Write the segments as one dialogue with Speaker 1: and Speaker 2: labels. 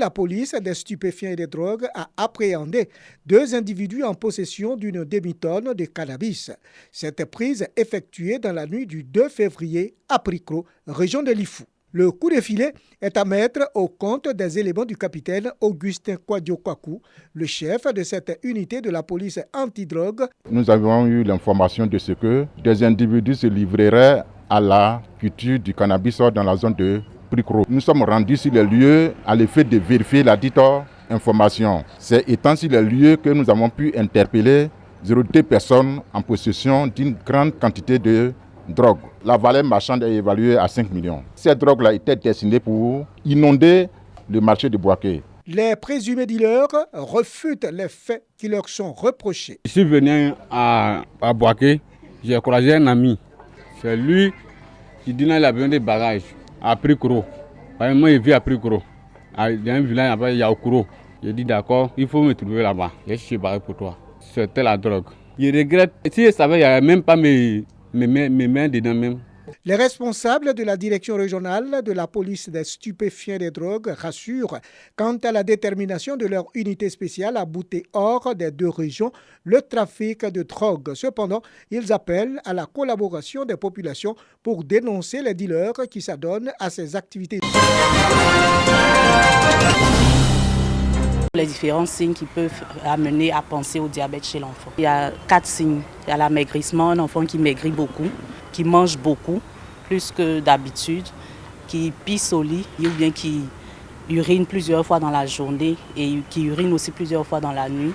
Speaker 1: la police des stupéfiants et des drogues a appréhendé 2 individus en possession d'une demi-tonne de cannabis. Cette prise effectuée dans la nuit du 2 février à Pricro, région de Lifou. Le coup de filet est à mettre au compte des éléments du capitaine Augustin Kwadjo-Kwaku, le chef de cette unité de la police antidrogue.
Speaker 2: Nous avons eu l'information de ce que des individus se livreraient à la culture du cannabis dans la zone de Pricro. Nous sommes rendus sur les lieux à l'effet de vérifier la dite information. C'est étant sur les lieux que nous avons pu interpeller 02 personnes en possession d'une grande quantité de drogue. La valeur marchande est évaluée à 5 millions. Cette drogue-là était destinée pour inonder le marché de Bouaké.
Speaker 1: Les présumés dealers refutent les faits qui leur sont reprochés.
Speaker 3: Je suis venu à Bouaké, j'ai croisé un ami. C'est lui qui dit qu'il a besoin de bagages à Pricro. Moi, je vis à Pricro. Il y a un village là-bas, il y a Okuro. J'ai dit d'accord, il faut me trouver là-bas. J'ai cherché bagages pour toi. C'était la drogue. Je regrette. Si je savais, il n'y avait même pas mes mains dedans même.
Speaker 1: Les responsables de la direction régionale de la police des stupéfiants et des drogues rassurent quant à la détermination de leur unité spéciale à bouter hors des 2 régions le trafic de drogue. Cependant, ils appellent à la collaboration des populations pour dénoncer les dealers qui s'adonnent à ces activités.
Speaker 4: Les différents signes qui peuvent amener à penser au diabète chez l'enfant. Il y a 4 signes. Il y a l'amaigrissement, un enfant qui maigrit beaucoup, qui mange beaucoup, plus que d'habitude, qui pisse au lit ou bien qui urine plusieurs fois dans la journée et qui urine aussi plusieurs fois dans la nuit.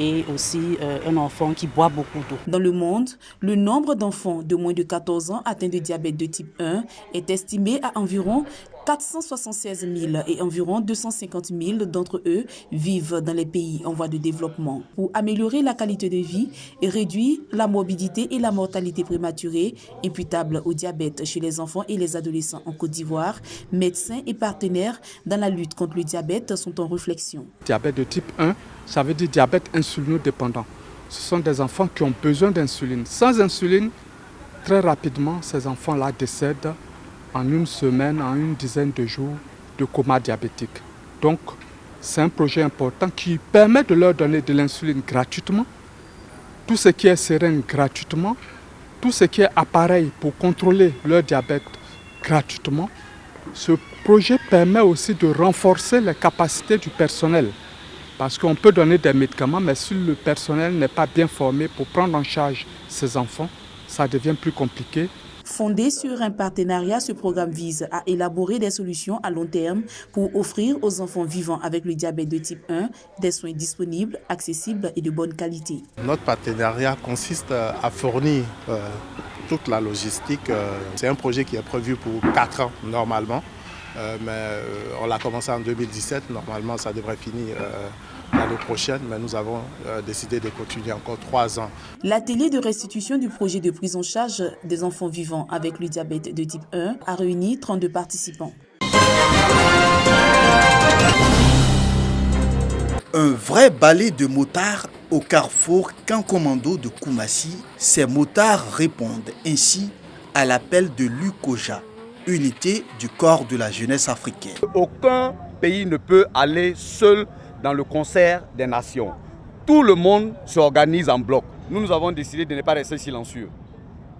Speaker 4: Et aussi un enfant qui boit beaucoup d'eau.
Speaker 5: Dans le monde, le nombre d'enfants de moins de 14 ans atteints de diabète de type 1 est estimé à environ 476 000 et environ 250 000 d'entre eux vivent dans les pays en voie de développement. Pour améliorer la qualité de vie et réduire la morbidité et la mortalité prématurée imputables au diabète chez les enfants et les adolescents en Côte d'Ivoire, médecins et partenaires dans la lutte contre le diabète sont en réflexion.
Speaker 6: Diabète de type 1, ça veut dire diabète insulinodépendant. Ce sont des enfants qui ont besoin d'insuline. Sans insuline, très rapidement, ces enfants-là décèdent en 1 semaine, en 1 dizaine de jours de coma diabétique. Donc, c'est un projet important qui permet de leur donner de l'insuline gratuitement, tout ce qui est seringue gratuitement, tout ce qui est appareil pour contrôler leur diabète gratuitement. Ce projet permet aussi de renforcer les capacités du personnel. Parce qu'on peut donner des médicaments, mais si le personnel n'est pas bien formé pour prendre en charge ces enfants, ça devient plus compliqué.
Speaker 5: Fondé sur un partenariat, ce programme vise à élaborer des solutions à long terme pour offrir aux enfants vivant avec le diabète de type 1 des soins disponibles, accessibles et de bonne qualité.
Speaker 7: Notre partenariat consiste à fournir toute la logistique. C'est un projet qui est prévu pour 4 ans normalement. Mais on l'a commencé en 2017, normalement ça devrait finir l'année prochaine, mais nous avons décidé de continuer encore 3 ans.
Speaker 5: L'atelier de restitution du projet de prise en charge des enfants vivant avec le diabète de type 1 a réuni 32 participants.
Speaker 8: Un vrai balai de motards au carrefour Kankomando de Koumassi. Ces motards répondent ainsi à l'appel de l'UCOJA, unité du corps de la jeunesse africaine.
Speaker 9: Aucun pays ne peut aller seul dans le concert des nations. Tout le monde s'organise en bloc. Nous avons décidé de ne pas rester silencieux.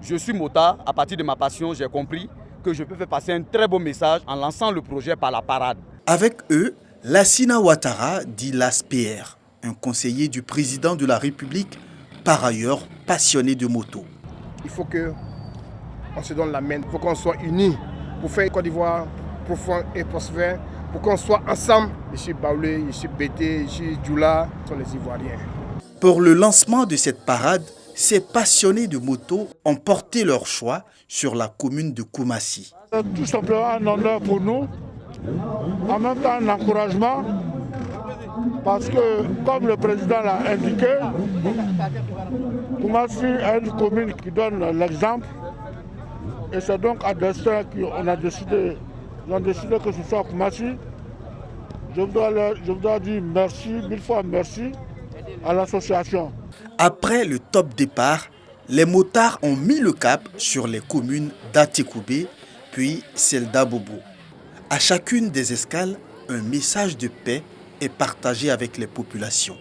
Speaker 9: Je suis motard, à partir de ma passion, j'ai compris que je peux faire passer un très beau message en lançant le projet par la parade.
Speaker 8: Avec eux, Lassina Ouattara dit l'ASPR, un conseiller du président de la République, par ailleurs passionné de moto.
Speaker 10: Il faut qu'on se donne la main, il faut qu'on soit unis pour faire Côte d'Ivoire profonde et prospère, pour qu'on soit ensemble. Je suis Baoulé, je suis Bété, je suis Djoula, ce sont les Ivoiriens.
Speaker 8: Pour le lancement de cette parade, ces passionnés de moto ont porté leur choix sur la commune de Koumassi.
Speaker 11: Tout simplement un honneur pour nous, en même temps un encouragement, parce que comme le président l'a indiqué, Koumassi est une commune qui donne l'exemple. Et c'est donc à dessein qu'on a décidé que ce soit Koumassi. Je voudrais dire merci, 1000 fois merci à l'association.
Speaker 8: Après le top départ, les motards ont mis le cap sur les communes d'Atekoubé, puis celle d'Abobo. À chacune des escales, un message de paix est partagé avec les populations.